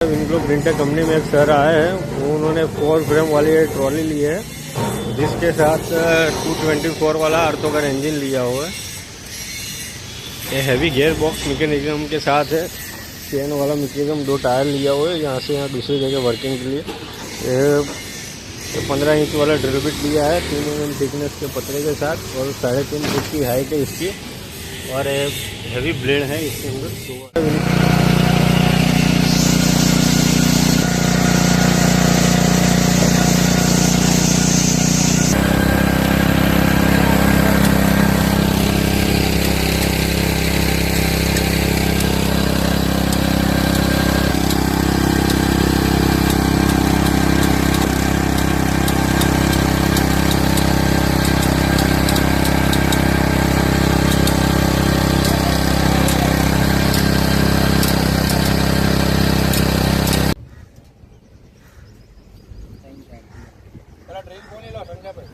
विनग्लो printer company में एक sir आए हैं, वो उन्होंने 4 फ्रेम वाली ट्रॉली ली है जिसके साथ 224 वाला अर्थोकर इंजन लिया हुआ है। ये हैवी गियर बॉक्स मैकेनिज्म के साथ है। चेन वाला मैकेनिज्म 2 टायर लिया हुआ है यहाँ से यहाँ दूसरी जगह वर्किंग के लिए। ये 15 इंच वाला ड्रिल बिट लिया है 3 mm थिकनेस के पतरे के साथ और 3.5 फुट की हाइट है इसकी और हैवी ब्लेड है इसके अंदर। પેલા ડ્રીલ કોની લો સંજયભાઈ?